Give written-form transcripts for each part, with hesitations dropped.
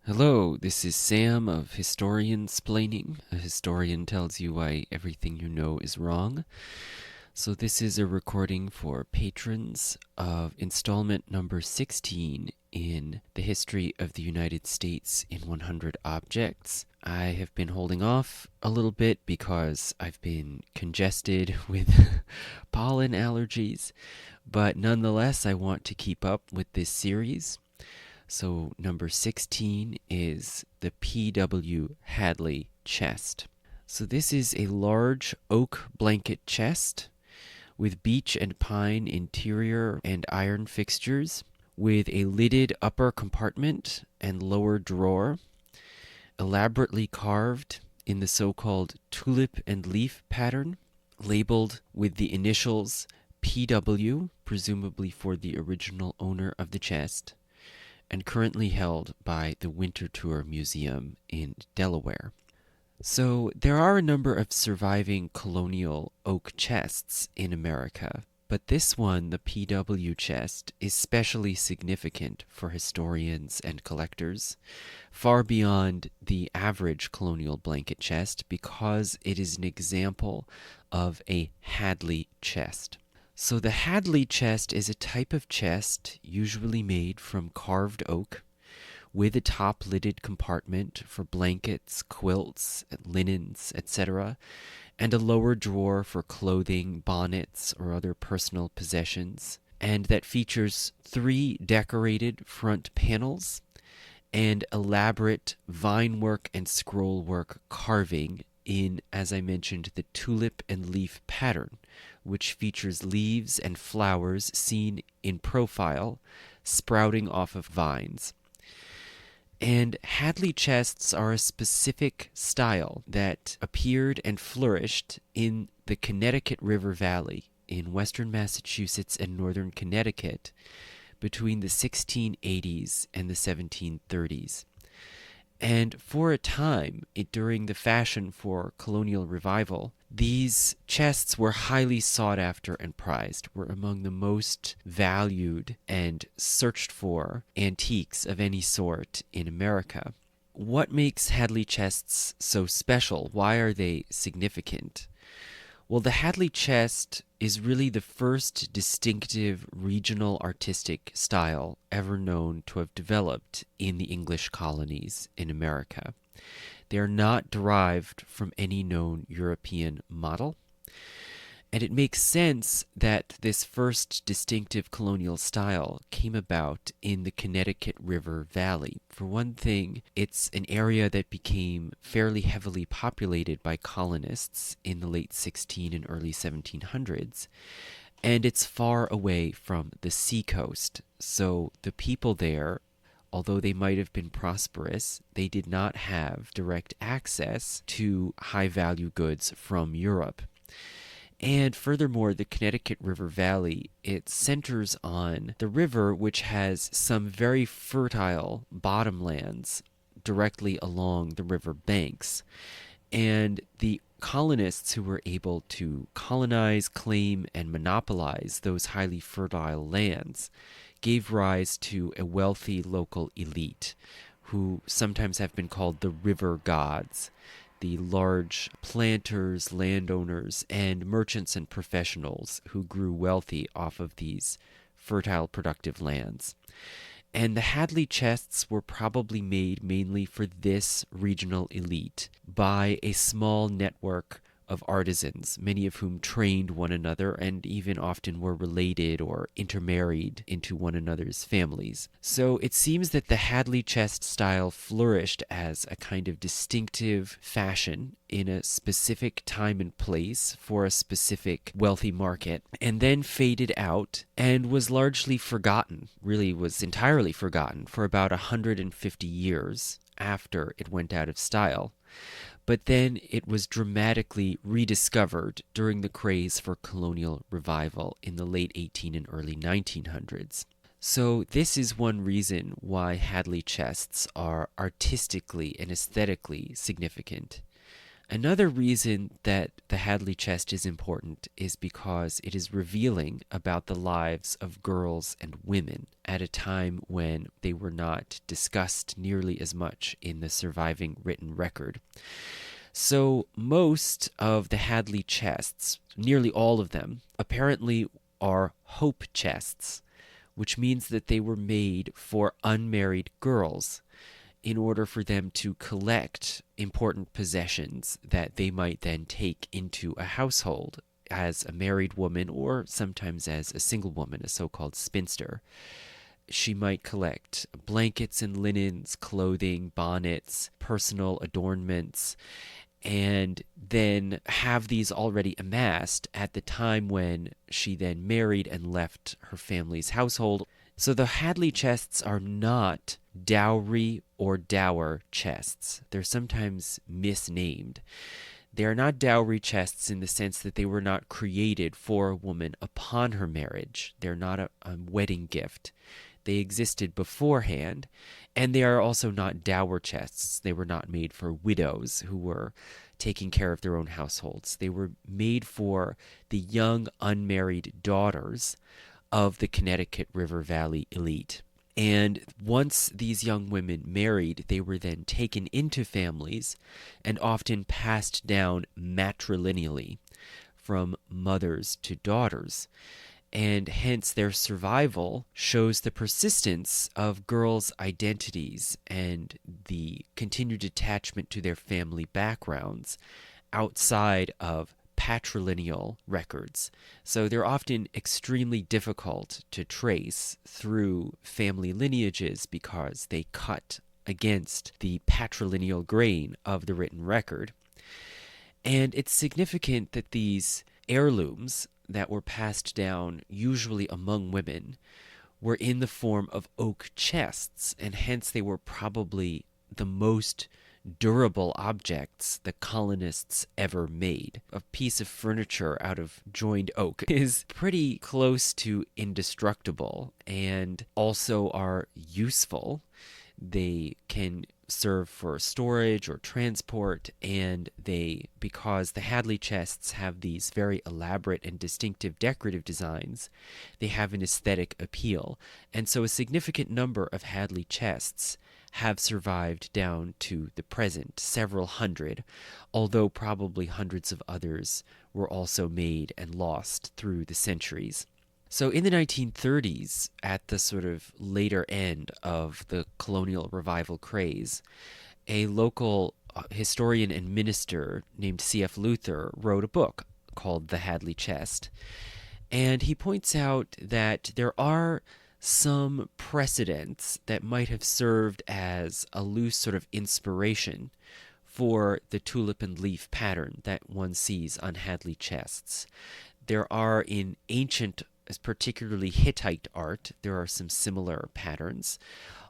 Hello, this is Sam of Historian-splaining. A historian tells you why everything you know is wrong. So this is a recording for patrons of installment number 16 in the history of the United States in 100 objects. I have been holding off a little bit because I've been congested with pollen allergies, but nonetheless I want to keep up with this series. So number 16 is the P.W. Hadley chest. So this is a large oak blanket chest with beech and pine interior and iron fixtures, with a lidded upper compartment and lower drawer, elaborately carved in the so-called tulip and leaf pattern, labeled with the initials P.W., presumably for the original owner of the chest, and currently held by the Winterthur Museum in Delaware. So there are a number of surviving colonial oak chests in America, but this one, the P.W. chest, is especially significant for historians and collectors, far beyond the average colonial blanket chest, because it is an example of a Hadley chest. So the Hadley chest is a type of chest usually made from carved oak, with a top-lidded compartment for blankets, quilts, linens, etc., and a lower drawer for clothing, bonnets, or other personal possessions, and that features 3 decorated front panels and elaborate vinework and scrollwork carving in, as I mentioned, the tulip and leaf pattern, which features leaves and flowers seen in profile, sprouting off of vines. And Hadley chests are a specific style that appeared and flourished in the Connecticut River Valley in western Massachusetts and northern Connecticut between the 1680s and the 1730s. And for a time, during the fashion for colonial revival, these chests were highly sought after and prized, were among the most valued and searched for antiques of any sort in America. What makes Hadley chests so special? Why are they significant? Well, the Hadley chest is really the first distinctive regional artistic style ever known to have developed in the English colonies in America. They are not derived from any known European model. And it makes sense that this first distinctive colonial style came about in the Connecticut River Valley. For one thing, it's an area that became fairly heavily populated by colonists in the late 16 and early 1700s, and it's far away from the seacoast. So the people there, although they might have been prosperous, they did not have direct access to high-value goods from Europe. And furthermore, the Connecticut River Valley, it centers on the river, which has some very fertile bottomlands directly along the river banks. And the colonists who were able to colonize, claim, and monopolize those highly fertile lands gave rise to a wealthy local elite who sometimes have been called the river gods, the large planters, landowners, and merchants and professionals who grew wealthy off of these fertile, productive lands. And the Hadley chests were probably made mainly for this regional elite by a small network of artisans, many of whom trained one another and even often were related or intermarried into one another's families. So it seems that the Hadley chest style flourished as a kind of distinctive fashion in a specific time and place for a specific wealthy market, and then faded out and was largely forgotten, really was entirely forgotten for about 150 years after it went out of style. But then it was dramatically rediscovered during the craze for colonial revival in the late 18 and early 1900s. So this is one reason why Hadley chests are artistically and aesthetically significant. Another reason that the Hadley chest is important is because it is revealing about the lives of girls and women at a time when they were not discussed nearly as much in the surviving written record. So, most of the Hadley chests, nearly all of them, apparently are hope chests, which means that they were made for unmarried girls in order for them to collect important possessions that they might then take into a household as a married woman or sometimes as a single woman, a so called spinster. She might collect blankets and linens, clothing, bonnets, personal adornments, and then have these already amassed at the time when she then married and left her family's household. So the Hadley chests are not dowry or dower chests. They're sometimes misnamed. They are not dowry chests in the sense that they were not created for a woman upon her marriage. They're not a wedding gift. They existed beforehand, and they are also not dower chests. They were not made for widows who were taking care of their own households. They were made for the young unmarried daughters of the Connecticut River Valley elite. And once these young women married, they were then taken into families and often passed down matrilineally from mothers to daughters. And hence their survival shows the persistence of girls' identities and the continued attachment to their family backgrounds outside of patrilineal records. So they're often extremely difficult to trace through family lineages because they cut against the patrilineal grain of the written record. And it's significant that these heirlooms that were passed down, usually among women, were in the form of oak chests, and hence they were probably the most durable objects the colonists ever made. A piece of furniture out of joined oak is pretty close to indestructible and also are useful. They can serve for storage or transport, and because the Hadley chests have these very elaborate and distinctive decorative designs, they have an aesthetic appeal. And so a significant number of Hadley chests have survived down to the present, several hundred, although probably hundreds of others were also made and lost through the centuries. So in the 1930s, at the sort of later end of the colonial revival craze, a local historian and minister named C.F. Luther wrote a book called The Hadley Chest. And he points out that there are some precedents that might have served as a loose sort of inspiration for the tulip and leaf pattern that one sees on Hadley chests. There are in ancient, particularly Hittite art, there are some similar patterns.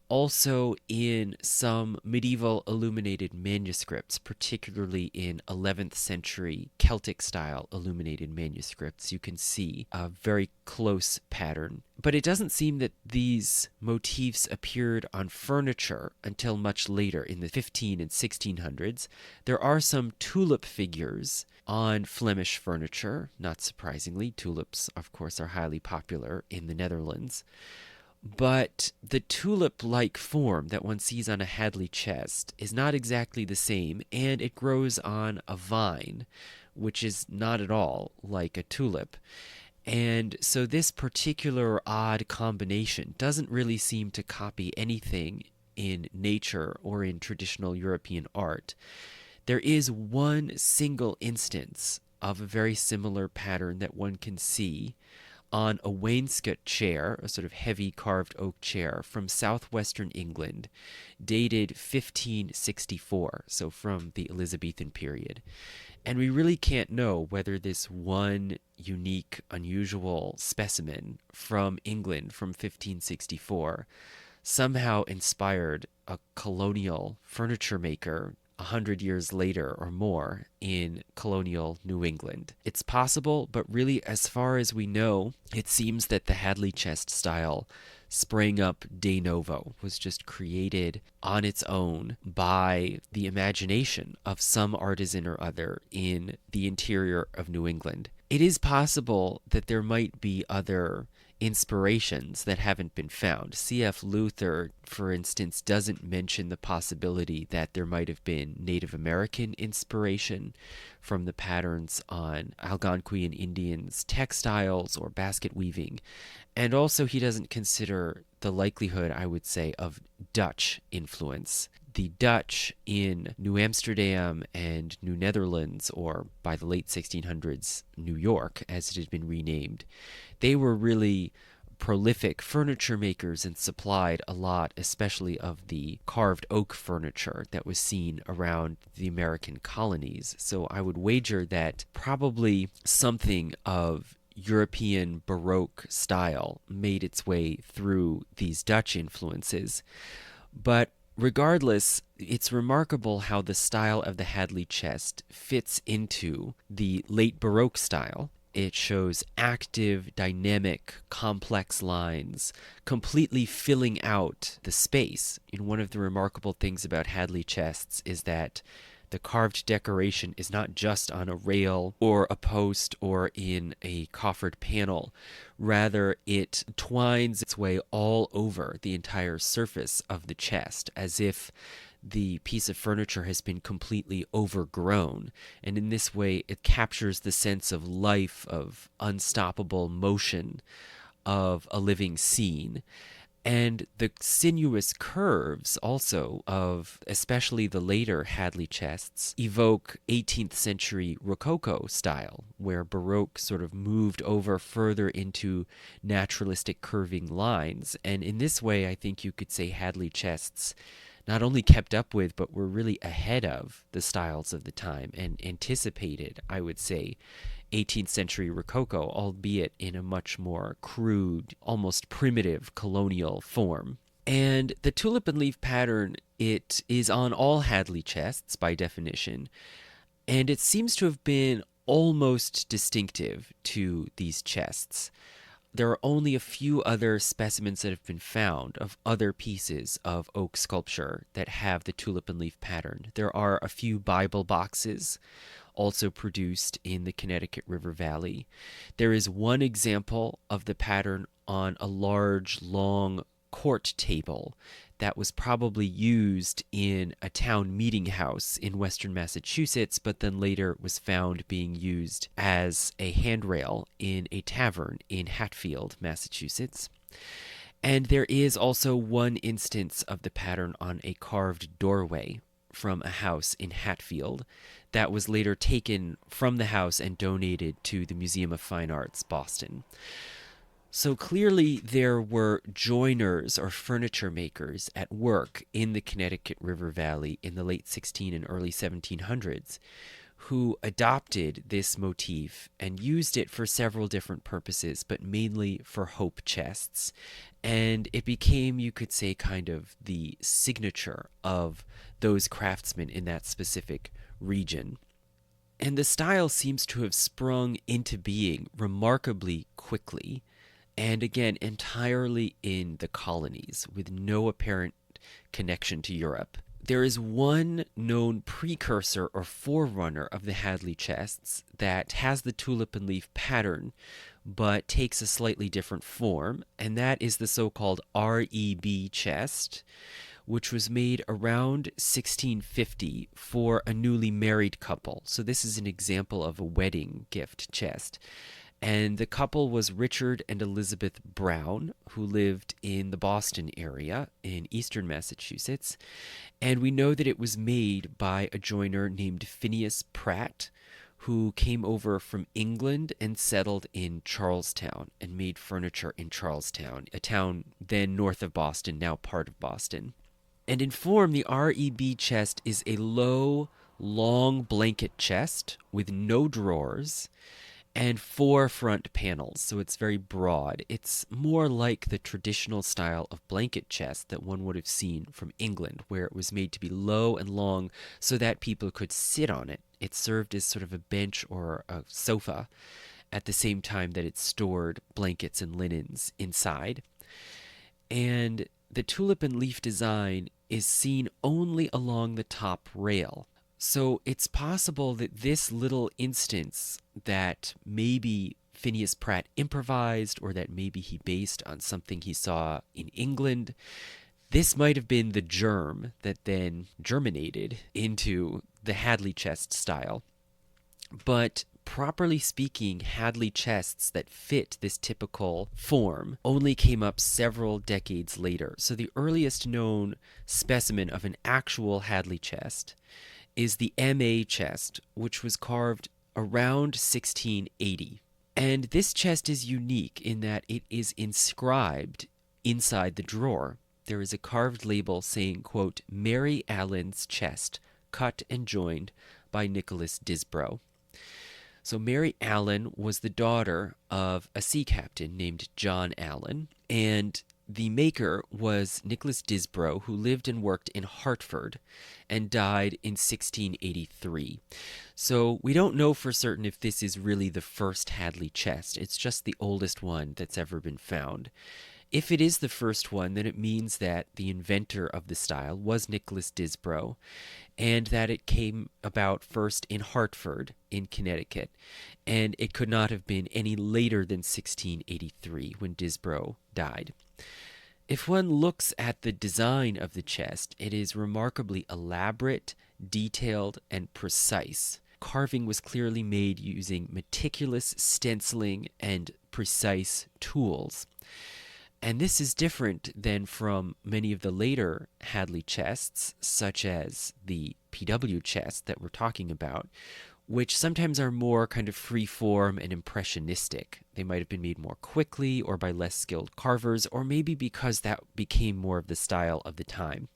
Also in some medieval illuminated manuscripts, particularly in 11th century Celtic style illuminated manuscripts, you can see a very close pattern. But it doesn't seem that these motifs appeared on furniture until much later in the 15 and 1600s. There are some tulip figures on Flemish furniture. Not surprisingly, tulips, of course, are highly popular in the Netherlands. But the tulip-like form that one sees on a Hadley chest is not exactly the same, and it grows on a vine, which is not at all like a tulip. And so this particular odd combination doesn't really seem to copy anything in nature or in traditional European art. There is one single instance of a very similar pattern that one can see on a wainscot chair, a sort of heavy carved oak chair from southwestern England, dated 1564, so from the Elizabethan period. And we really can't know whether this one unique, unusual specimen from England from 1564 somehow inspired a colonial furniture maker 100 years later or more in colonial New England. It's possible, but really, as far as we know, it seems that the Hadley chest style sprang up de novo, was just created on its own by the imagination of some artisan or other in the interior of New England. It is possible that there might be other inspirations that haven't been found. C.F. Luther, for instance, doesn't mention the possibility that there might have been Native American inspiration from the patterns on Algonquian Indians' textiles or basket weaving. And also, he doesn't consider the likelihood, I would say, of Dutch influence. The Dutch in New Amsterdam and New Netherlands, or by the late 1600s, New York, as it had been renamed, they were really prolific furniture makers and supplied a lot, especially of the carved oak furniture that was seen around the American colonies. So I would wager that probably something of European Baroque style made its way through these Dutch influences. But regardless, it's remarkable how the style of the Hadley chest fits into the late Baroque style. It shows active, dynamic, complex lines, completely filling out the space. And one of the remarkable things about Hadley chests is that the carved decoration is not just on a rail or a post or in a coffered panel. Rather, it twines its way all over the entire surface of the chest, as if the piece of furniture has been completely overgrown. And in this way, it captures the sense of life, of unstoppable motion, of a living scene. And the sinuous curves also of especially the later Hadley chests evoke 18th century Rococo style, where Baroque sort of moved over further into naturalistic curving lines. And in this way, I think you could say Hadley chests not only kept up with, but were really ahead of the styles of the time and anticipated, I would say, 18th century Rococo, albeit in a much more crude, almost primitive colonial form. And the tulip and leaf pattern, it is on all Hadley chests by definition, and it seems to have been almost distinctive to these chests. There are only a few other specimens that have been found of other pieces of oak sculpture that have the tulip and leaf pattern. There are a few Bible boxes also produced in the Connecticut River Valley. There is one example of the pattern on a large, long court table that was probably used in a town meeting house in western Massachusetts, but then later was found being used as a handrail in a tavern in Hatfield, Massachusetts. And there is also one instance of the pattern on a carved doorway from a house in Hatfield that was later taken from the house and donated to the Museum of Fine Arts, Boston. So clearly there were joiners or furniture makers at work in the Connecticut River Valley in the late 16 and early 1700s who adopted this motif and used it for several different purposes, but mainly for hope chests. And it became, you could say, kind of the signature of those craftsmen in that specific region. And the style seems to have sprung into being remarkably quickly, and again, entirely in the colonies, with no apparent connection to Europe. There is one known precursor or forerunner of the Hadley chests that has the tulip and leaf pattern, but takes a slightly different form, and that is the so-called REB chest, which was made around 1650 for a newly married couple. So this is an example of a wedding gift chest. And the couple was Richard and Elizabeth Brown, who lived in the Boston area in eastern Massachusetts. And we know that it was made by a joiner named Phineas Pratt, who came over from England and settled in Charlestown and made furniture in Charlestown, a town then north of Boston, now part of Boston. And in form, the REB chest is a low, long blanket chest with no drawers and 4 front panels, so it's very broad. It's more like the traditional style of blanket chest that one would have seen from England, where it was made to be low and long so that people could sit on it. It served as sort of a bench or a sofa at the same time that it stored blankets and linens inside. and the tulip and leaf design is seen only along the top rail. So it's possible that this little instance that maybe Phineas Pratt improvised, or that maybe he based on something he saw in England, this might have been the germ that then germinated into the Hadley chest style. But properly speaking, Hadley chests that fit this typical form only came up several decades later. So the earliest known specimen of an actual Hadley chest is the M.A. chest, which was carved around 1680. And this chest is unique in that it is inscribed inside the drawer. There is a carved label saying, quote, Mary Allen's chest, cut and joined by Nicholas Disbrow. So Mary Allen was the daughter of a sea captain named John Allen, and the maker was Nicholas Disbrow, who lived and worked in Hartford and died in 1683. So we don't know for certain if this is really the first Hadley chest. It's just the oldest one that's ever been found. If it is the first one, then it means that the inventor of the style was Nicholas Disbrow, and that it came about first in Hartford, in Connecticut, and it could not have been any later than 1683 when Disbrow died. If one looks at the design of the chest, it is remarkably elaborate, detailed, and precise. Carving was clearly made using meticulous stenciling and precise tools. And this is different than from many of the later Hadley chests, such as the PW chest that we're talking about, which sometimes are more kind of free-form and impressionistic. They might have been made more quickly or by less skilled carvers, or maybe because that became more of the style of the time.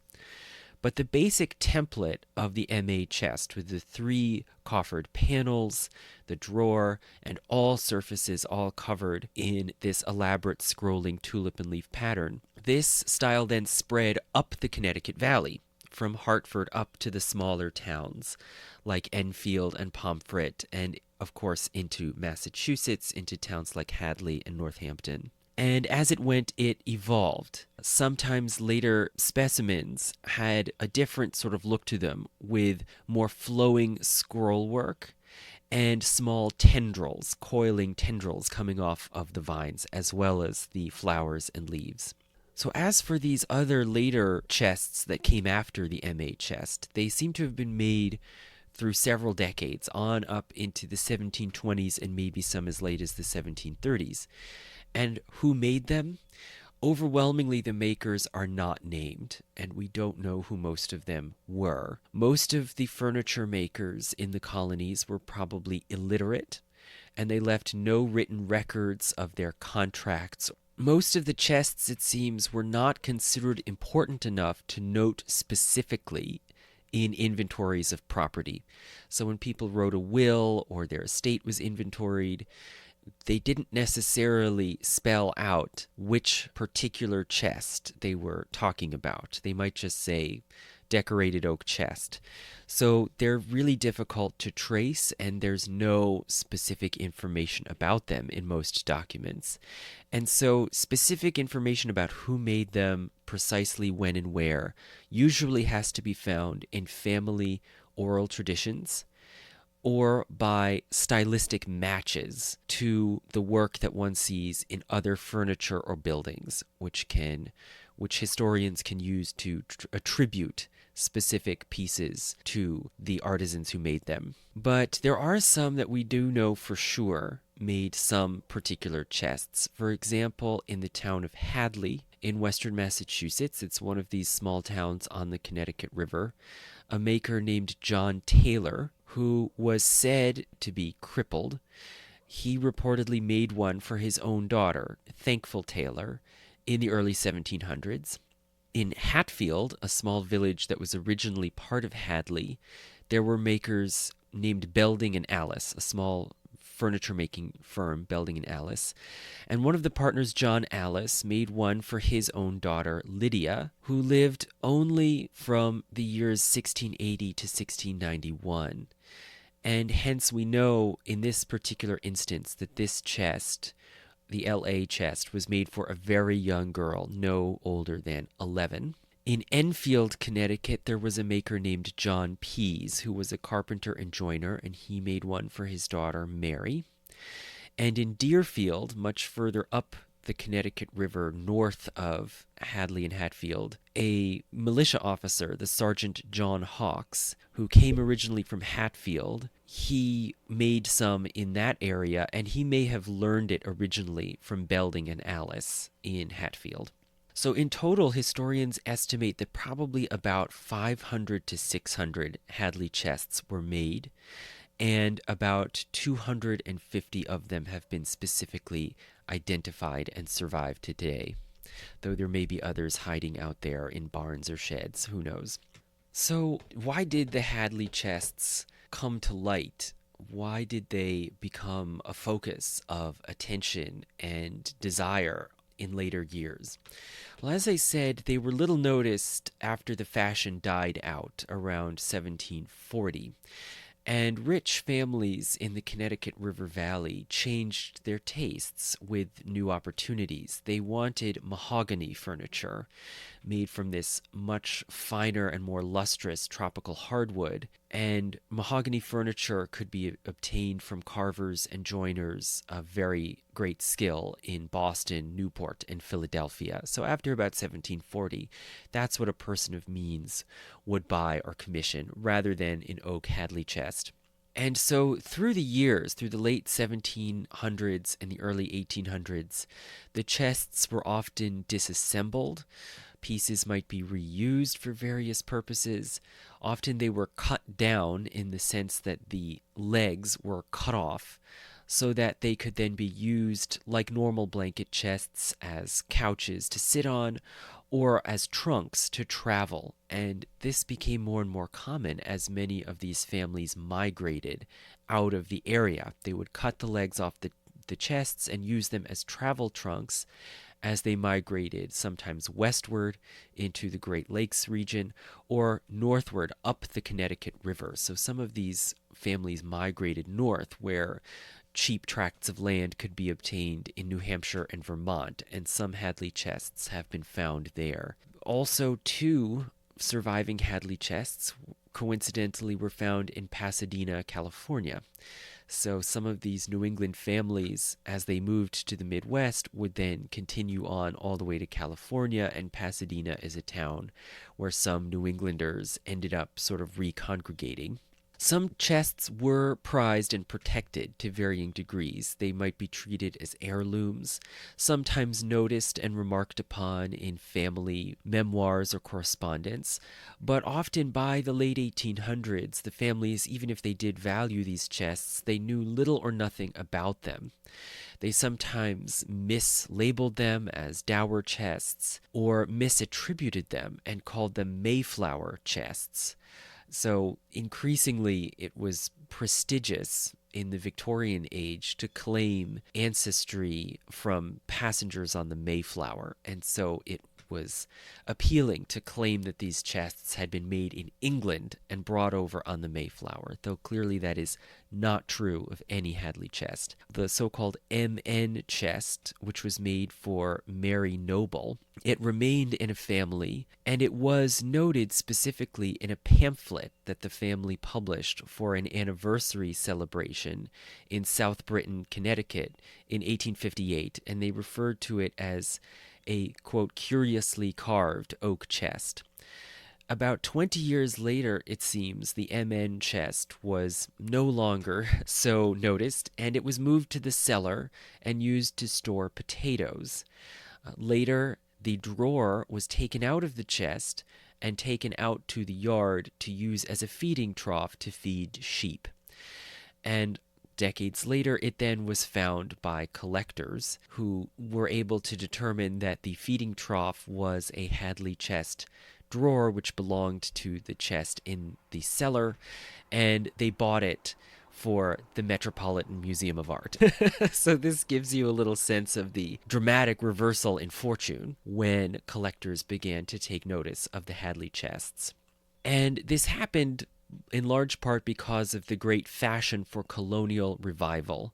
But the basic template of the M.A. chest, with the 3 coffered panels, the drawer, and all surfaces all covered in this elaborate scrolling tulip and leaf pattern, this style then spread up the Connecticut Valley, from Hartford up to the smaller towns like Enfield and Pomfret, and of course into Massachusetts, into towns like Hadley and Northampton. And as it went, it evolved. Sometimes later specimens had a different sort of look to them, with more flowing scroll work and small tendrils, coiling tendrils coming off of the vines, as well as the flowers and leaves. So as for these other later chests that came after the M.A. chest, they seem to have been made through several decades, on up into the 1720s and maybe some as late as the 1730s. And who made them? Overwhelmingly, the makers are not named, and we don't know who most of them were. Most of the furniture makers in the colonies were probably illiterate, and they left no written records of their contracts. Most of the chests, it seems, were not considered important enough to note specifically in inventories of property. So when people wrote a will or their estate was inventoried, they didn't necessarily spell out which particular chest they were talking about. They might just say decorated oak chest. So they're really difficult to trace, and there's no specific information about them in most documents. And so specific information about who made them, precisely when and where, usually has to be found in family oral traditions, or by stylistic matches to the work that one sees in other furniture or buildings, which historians can use to attribute specific pieces to the artisans who made them. But there are some that we do know for sure made some particular chests. For example, in the town of Hadley in western Massachusetts, it's one of these small towns on the Connecticut River, a maker named John Taylor, who was said to be crippled. He reportedly made one for his own daughter, Thankful Taylor, in the early 1700s. In Hatfield, a small village that was originally part of Hadley, there were makers named Belding and Alice, a small furniture-making firm, Belding and Alice. And one of the partners, John Alice, made one for his own daughter, Lydia, who lived only from the years 1680 to 1691. And hence we know in this particular instance that this chest the LA chest, was made for a very young girl, no older than 11. In Enfield, Connecticut, there was a maker named John Pease, who was a carpenter and joiner, and he made one for his daughter, Mary. And in Deerfield, much further up the Connecticut River north of Hadley and Hatfield, a militia officer, the Sergeant John Hawks, who came originally from Hatfield, he made some in that area, and he may have learned it originally from Belding and Alice in Hatfield. So in total, historians estimate that probably about 500 to 600 Hadley chests were made, and about 250 of them have been specifically identified and survive today, though there may be others hiding out there in barns or sheds, who knows. So why did the Hadley chests come to light? Why did they become a focus of attention and desire in later years? Well, as I said, they were little noticed after the fashion died out around 1740. And rich families in the Connecticut River Valley changed their tastes with new opportunities. They wanted mahogany furniture made from this much finer and more lustrous tropical hardwood. And mahogany furniture could be obtained from carvers and joiners of very great skill in Boston, Newport, and Philadelphia. So after about 1740, that's what a person of means would buy or commission, rather than an oak Hadley chest. And so through the years, through the late 1700s and the early 1800s, the chests were often disassembled. Pieces might be reused for various purposes. Often they were cut down in the sense that the legs were cut off so that they could then be used like normal blanket chests as couches to sit on or as trunks to travel. And this became more and more common as many of these families migrated out of the area. They would cut the legs off the chests and use them as travel trunks as they migrated, sometimes westward into the Great Lakes region or northward up the Connecticut River. So some of these families migrated north, where cheap tracts of land could be obtained in New Hampshire and Vermont, and some Hadley chests have been found there. Also, two surviving Hadley chests coincidentally were found in Pasadena, California. So some of these New England families, as they moved to the Midwest, would then continue on all the way to California, and Pasadena is a town where some New Englanders ended up sort of recongregating. Some chests were prized and protected to varying degrees. They might be treated as heirlooms, sometimes noticed and remarked upon in family memoirs or correspondence, but often by the late 1800s, the families, even if they did value these chests, they knew little or nothing about them. They sometimes mislabeled them as dower chests or misattributed them and called them Mayflower chests. So increasingly, it was prestigious in the Victorian age to claim ancestry from passengers on the Mayflower, and so it was appealing to claim that these chests had been made in England and brought over on the Mayflower, though clearly that is not true of any Hadley chest. The so-called MN chest, which was made for Mary Noble, it remained in a family, and it was noted specifically in a pamphlet that the family published for an anniversary celebration in South Britain, Connecticut in 1858, and they referred to it as a, quote, curiously carved oak chest. About 20 years later, it seems, the MN chest was no longer so noticed, and it was moved to the cellar and used to store potatoes. Later, the drawer was taken out of the chest and taken out to the yard to use as a feeding trough to feed sheep. And decades later, it then was found by collectors who were able to determine that the feeding trough was a Hadley chest drawer, which belonged to the chest in the cellar, and they bought it for the Metropolitan Museum of Art. So this gives you a little sense of the dramatic reversal in fortune when collectors began to take notice of the Hadley chests. And this happened in large part because of the great fashion for colonial revival,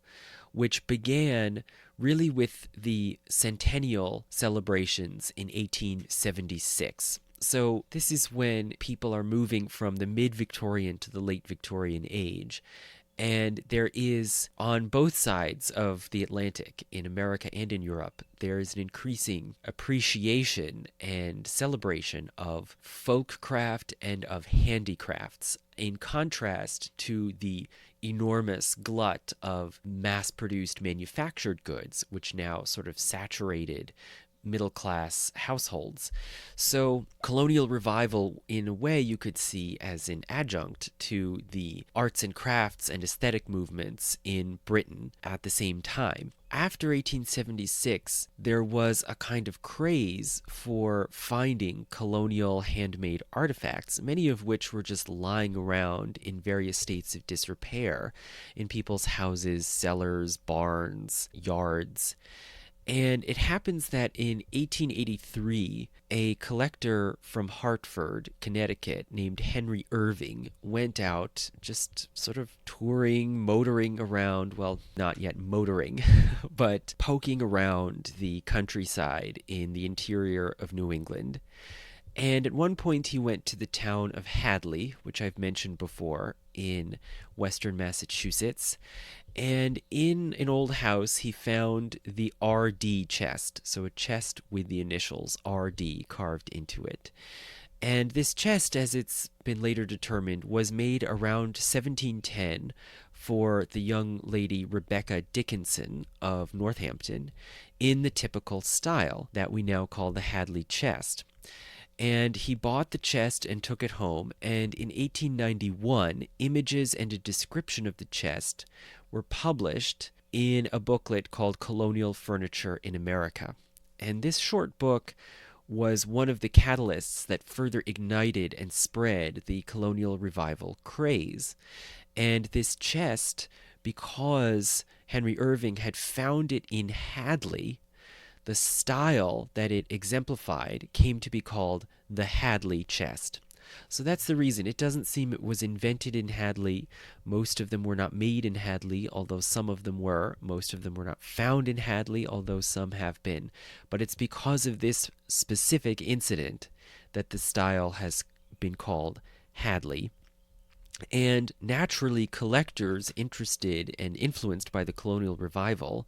which began really with the centennial celebrations in 1876. So, this is when people are moving from the mid Victorian to the late Victorian age. And there is, on both sides of the Atlantic, in America and in Europe, there is an increasing appreciation and celebration of folk craft and of handicrafts, in contrast to the enormous glut of mass produced manufactured goods, which now sort of saturated middle class households. So, colonial revival, in a way, you could see as an adjunct to the arts and crafts and aesthetic movements in Britain at the same time. After 1876, there was a kind of craze for finding colonial handmade artifacts, many of which were just lying around in various states of disrepair in people's houses, cellars, barns, yards. And it happens that in 1883, a collector from Hartford, Connecticut, named Henry Irving, went out just sort of touring, motoring around, well, not yet motoring, but poking around the countryside in the interior of New England. And at one point, he went to the town of Hadley, which I've mentioned before, in western Massachusetts. And in an old house, he found the RD chest, so a chest with the initials RD carved into it. And this chest, as it's been later determined, was made around 1710 for the young lady Rebecca Dickinson of Northampton in the typical style that we now call the Hadley chest. And he bought the chest and took it home, and in 1891, images and a description of the chest were published in a booklet called Colonial Furniture in America. And this short book was one of the catalysts that further ignited and spread the colonial revival craze. And this chest, because Henry Irving had found it in Hadley, the style that it exemplified came to be called the Hadley chest. So that's the reason. It doesn't seem it was invented in Hadley. Most of them were not made in Hadley, although some of them were. Most of them were not found in Hadley, although some have been. But it's because of this specific incident that the style has been called Hadley. And naturally, collectors interested and influenced by the colonial revival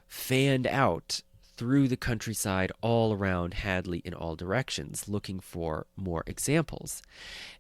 fanned out through the countryside all around Hadley in all directions, looking for more examples.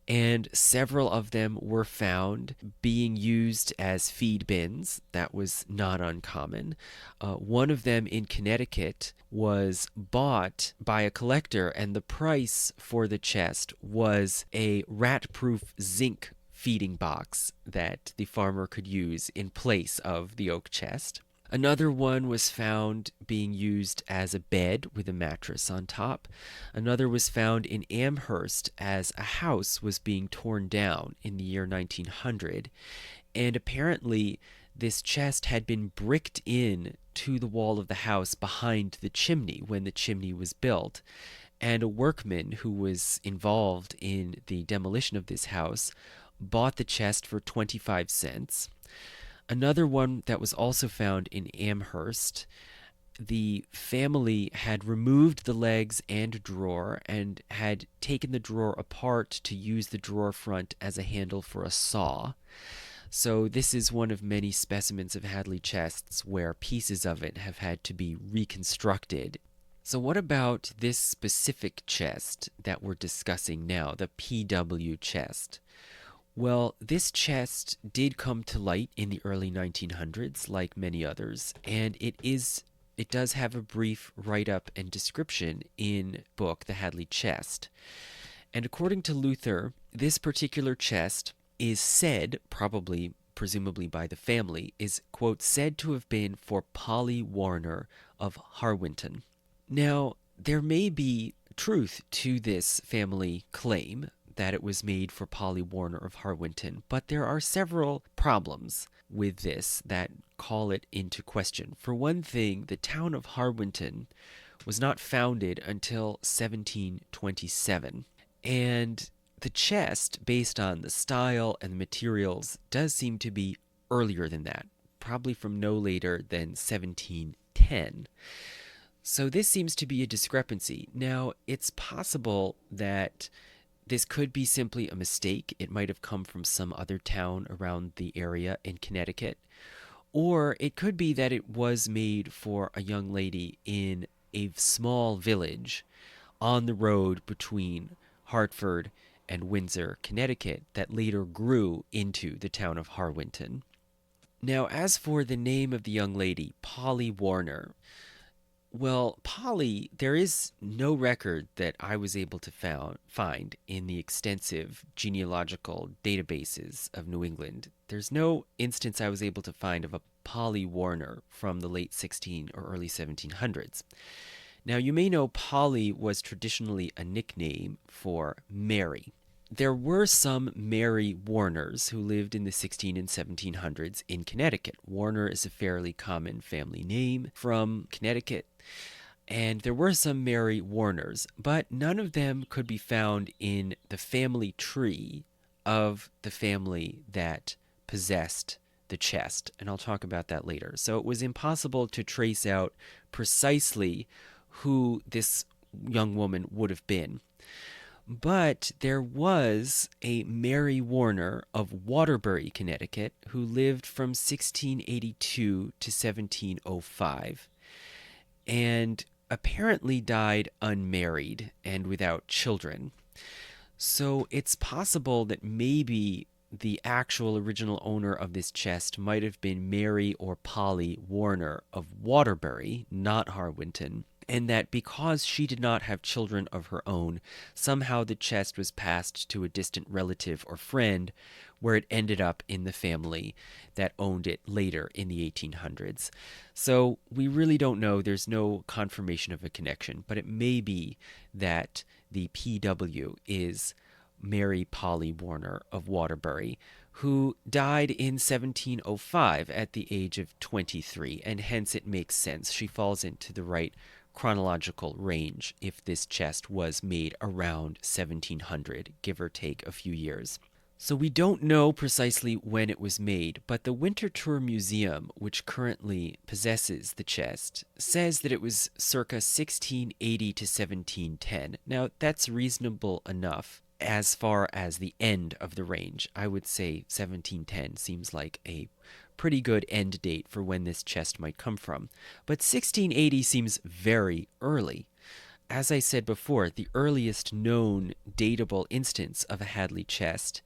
And several of them were found being used as feed bins. That was not uncommon. One of them in Connecticut was bought by a collector, and the price for the chest was a rat-proof zinc feeding box that the farmer could use in place of the oak chest. Another one was found being used as a bed with a mattress on top. Another was found in Amherst as a house was being torn down in the year 1900. And apparently, this chest had been bricked in to the wall of the house behind the chimney when the chimney was built. And a workman who was involved in the demolition of this house bought the chest for 25 cents. Another one that was also found in Amherst, the family had removed the legs and drawer and had taken the drawer apart to use the drawer front as a handle for a saw. So this is one of many specimens of Hadley chests where pieces of it have had to be reconstructed. So what about this specific chest that we're discussing now, the PW chest? Well, this chest did come to light in the early 1900s, like many others, and it does have a brief write-up and description in book, The Hadley Chest. And according to Luther, this particular chest is said, presumably by the family, is, quote, said to have been for Polly Warner of Harwinton. Now, there may be truth to this family claim that it was made for Polly Warner of Harwinton, but there are several problems with this that call it into question. For one thing, the town of Harwinton was not founded until 1727, and the chest, based on the style and the materials, does seem to be earlier than that, probably from no later than 1780. 1710. So this seems to be a discrepancy. Now, it's possible that this could be simply a mistake. It might have come from some other town around the area in Connecticut. Or it could be that it was made for a young lady in a small village on the road between Hartford and Windsor, Connecticut, that later grew into the town of Harwinton. Now, as for the name of the young lady, Polly Warner, well, Polly, there is no record that I was able to find in the extensive genealogical databases of New England. There's no instance I was able to find of a Polly Warner from the late 16 or early 1700s. Now, you may know Polly was traditionally a nickname for Mary. There were some Mary Warners who lived in the 16 and 1700s in Connecticut. Warner is a fairly common family name from Connecticut. And there were some Mary Warners, but none of them could be found in the family tree of the family that possessed the chest. And I'll talk about that later. So it was impossible to trace out precisely who this young woman would have been. But there was a Mary Warner of Waterbury, Connecticut, who lived from 1682 to 1705, and apparently died unmarried and without children. So it's possible that maybe the actual original owner of this chest might have been Mary or Polly Warner of Waterbury, not Harwinton, and that because she did not have children of her own, somehow the chest was passed to a distant relative or friend, where it ended up in the family that owned it later in the 1800s. So we really don't know. There's no confirmation of a connection, but it may be that the PW is Mary Polly Warner of Waterbury, who died in 1705 at the age of 23, and hence it makes sense. She falls into the right chronological range if this chest was made around 1700, give or take a few years. So we don't know precisely when it was made, but the Winterthur Museum, which currently possesses the chest, says that it was circa 1680 to 1710. Now, that's reasonable enough as far as the end of the range. I would say 1710 seems like a pretty good end date for when this chest might come from. But 1680 seems very early. As I said before, the earliest known datable instance of a Hadley chest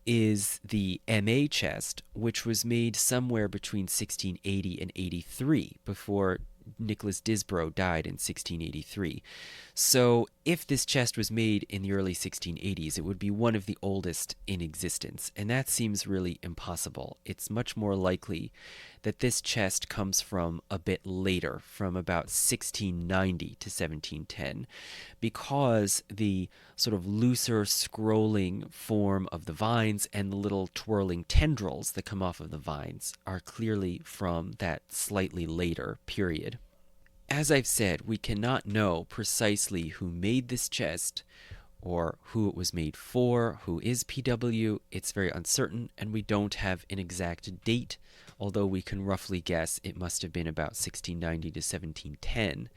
is the MA chest, which was made somewhere between 1680 and 83 before Nicholas Disbrow died in 1683. So if this chest was made in the early 1680s, it would be one of the oldest in existence, and that seems really impossible. It's much more likely that this chest comes from a bit later, from about 1690 to 1710, because the sort of looser scrolling form of the vines and the little twirling tendrils that come off of the vines are clearly from that slightly later period. As I've said, we cannot know precisely who made this chest or who it was made for, who is PW. It's very uncertain, and we don't have an exact date, although we can roughly guess it must have been about 1690 to 1710.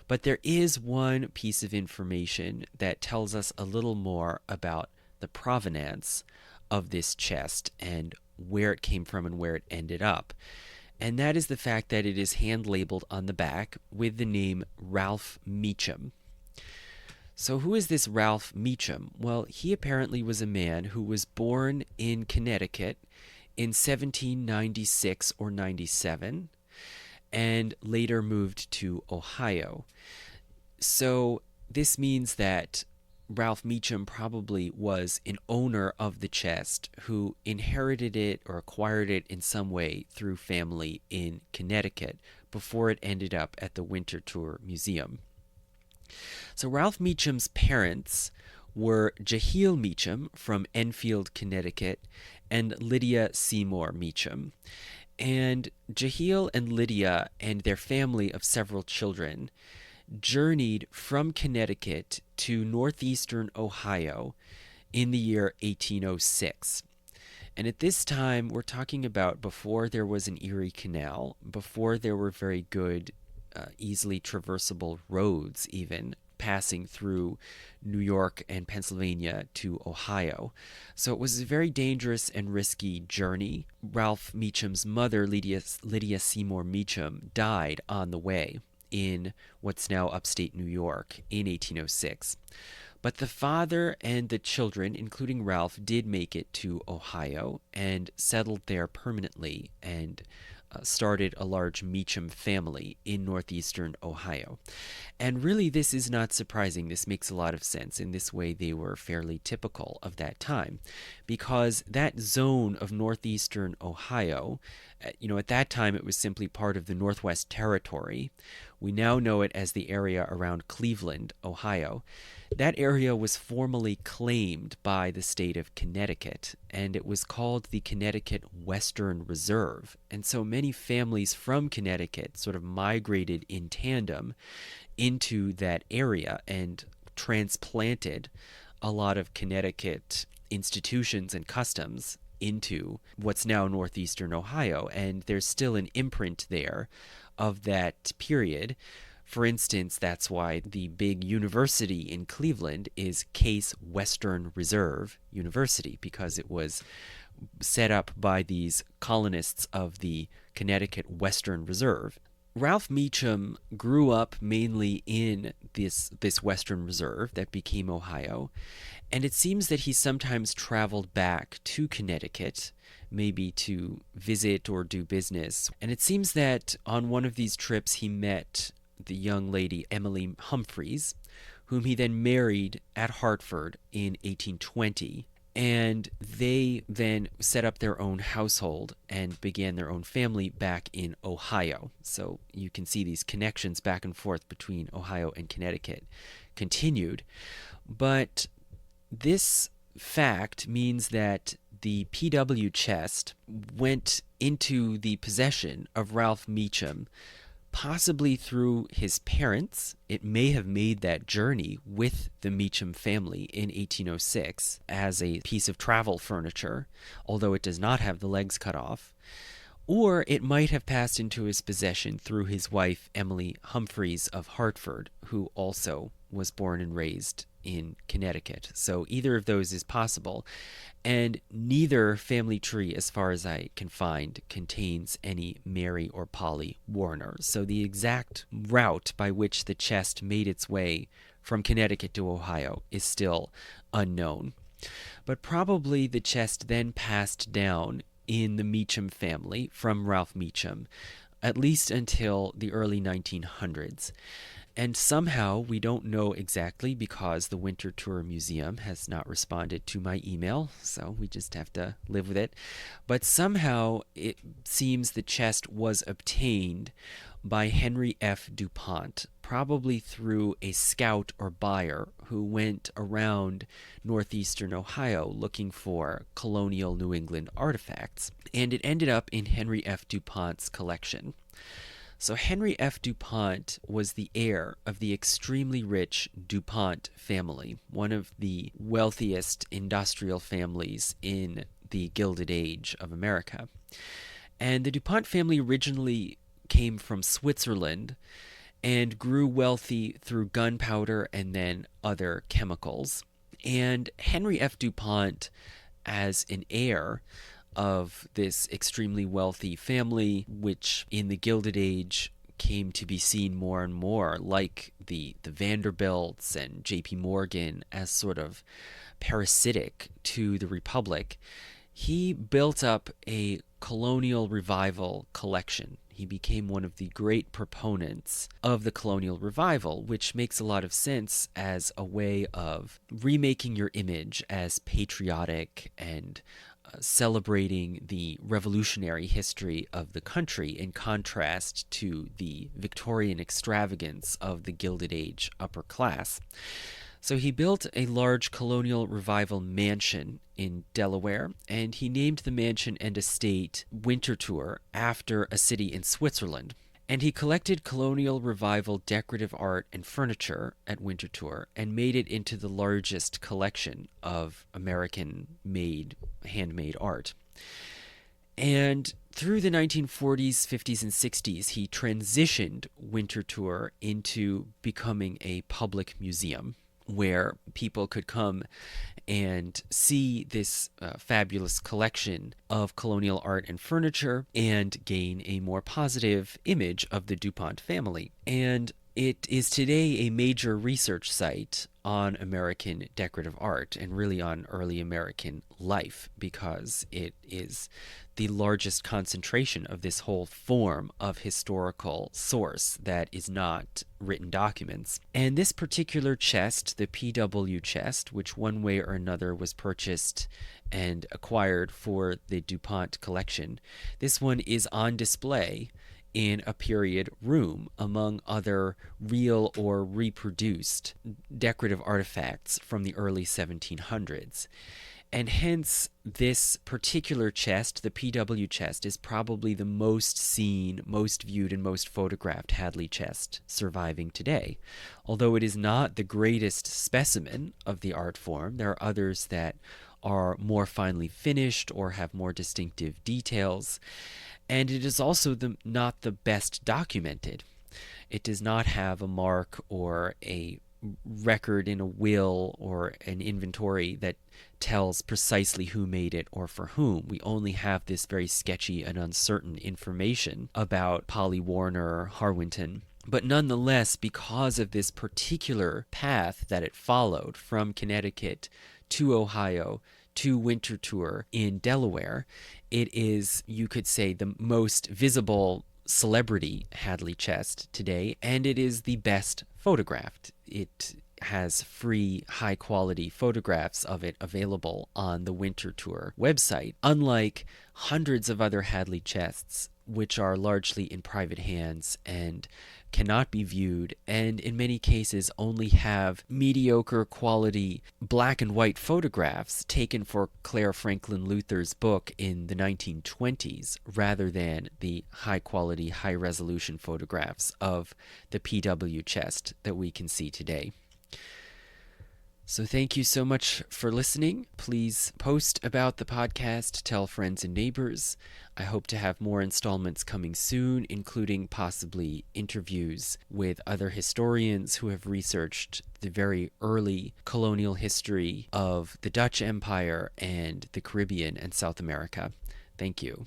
But there is one piece of information that tells us a little more about the provenance of this chest and where it came from and where it ended up. And that is the fact that it is hand-labeled on the back with the name Ralph Meacham. So who is this Ralph Meacham? Well, he apparently was a man who was born in Connecticut in 1796 or 97 and later moved to Ohio. So this means that Ralph Meacham probably was an owner of the chest who inherited it or acquired it in some way through family in Connecticut before it ended up at the Winterthur Museum. So Ralph Meacham's parents were Jehiel Meacham from Enfield, Connecticut, and Lydia Seymour Meacham. And Jehiel and Lydia and their family of several children journeyed from Connecticut to northeastern Ohio in the year 1806. And at this time, we're talking about before there was an Erie Canal, before there were very good easily traversable roads, even passing through New York and Pennsylvania to Ohio. So it was a very dangerous and risky journey. Ralph Meacham's mother, Lydia Seymour Meacham, died on the way in what's now upstate New York in 1806. But the father and the children, including Ralph, did make it to Ohio and settled there permanently and started a large Meacham family in northeastern Ohio. And really, this is not surprising. This makes a lot of sense. In this way, they were fairly typical of that time, because that zone of northeastern Ohio, at that time it was simply part of the Northwest Territory. We now know it as the area around Cleveland, Ohio. That area was formally claimed by the state of Connecticut, and it was called the Connecticut Western Reserve. And so many families from Connecticut sort of migrated in tandem into that area and transplanted a lot of Connecticut institutions and customs into what's now northeastern Ohio. And there's still an imprint there of that period. For instance, that's why the big university in Cleveland is Case Western Reserve University, because it was set up by these colonists of the Connecticut Western Reserve. Ralph Meacham grew up mainly in this Western Reserve that became Ohio, and it seems that he sometimes traveled back to Connecticut, maybe to visit or do business. And it seems that on one of these trips he met the young lady Emily Humphreys, whom he then married at Hartford in 1820. And they then set up their own household and began their own family back in Ohio. So you can see these connections back and forth between Ohio and Connecticut continued. But this fact means that the PW chest went into the possession of Ralph Meacham, possibly through his parents. It may have made that journey with the Meacham family in 1806 as a piece of travel furniture, although it does not have the legs cut off. Or it might have passed into his possession through his wife, Emily Humphreys of Hartford, who also was born and raised in Connecticut. So either of those is possible. And neither family tree, as far as I can find, contains any Mary or Polly Warner. So the exact route by which the chest made its way from Connecticut to Ohio is still unknown. But probably the chest then passed down in the Meacham family from Ralph Meacham, at least until the early 1900s. And somehow, we don't know exactly because the Winterthur Museum has not responded to my email, so we just have to live with it. But somehow, it seems the chest was obtained by Henry F. DuPont, probably through a scout or buyer who went around northeastern Ohio looking for colonial New England artifacts. And it ended up in Henry F. DuPont's collection. So Henry F. DuPont was the heir of the extremely rich DuPont family, one of the wealthiest industrial families in the Gilded Age of America. And the DuPont family originally came from Switzerland and grew wealthy through gunpowder and then other chemicals. And Henry F. DuPont, as an heir of this extremely wealthy family, which in the Gilded Age came to be seen more and more like the Vanderbilts and J.P. Morgan as sort of parasitic to the Republic, he built up a colonial revival collection. He became one of the great proponents of the colonial revival, which makes a lot of sense as a way of remaking your image as patriotic and celebrating the revolutionary history of the country in contrast to the Victorian extravagance of the Gilded Age upper class. So he built a large colonial revival mansion in Delaware, and he named the mansion and estate Winterthur after a city in Switzerland. And he collected colonial revival decorative art and furniture at Winterthur and made it into the largest collection of American-made, handmade art. And through the 1940s, 50s, and 60s, he transitioned Winterthur into becoming a public museum where people could come and see this fabulous collection of colonial art and furniture and gain a more positive image of the DuPont family. And it is today a major research site on American decorative art and really on early American life because it is the largest concentration of this whole form of historical source that is not written documents. And this particular chest, the PW chest, which one way or another was purchased and acquired for the DuPont collection, this one is on display in a period room among other real or reproduced decorative artifacts from the early 1700s. And hence, this particular chest, the PW chest, is probably the most seen, most viewed, and most photographed Hadley chest surviving today. Although it is not the greatest specimen of the art form, there are others that are more finely finished or have more distinctive details. And it is also not the best documented. It does not have a mark or a record in a will or an inventory that tells precisely who made it or for whom. We only have this very sketchy and uncertain information about Polly Warner Harwinton. But nonetheless, because of this particular path that it followed from Connecticut to Ohio to Winterthur in Delaware, it is, you could say, the most visible celebrity Hadley chest today, and it is the best photographed. It has free, high-quality photographs of it available on the Winterthur website, unlike hundreds of other Hadley chests, which are largely in private hands and cannot be viewed, and in many cases only have mediocre quality black and white photographs taken for Clair Franklin Luther's book in the 1920s, rather than the high quality, high resolution photographs of the PW chest that we can see today. So thank you so much for listening. Please post about the podcast, tell friends and neighbors. I hope to have more installments coming soon, including possibly interviews with other historians who have researched the very early colonial history of the Dutch Empire and the Caribbean and South America. Thank you.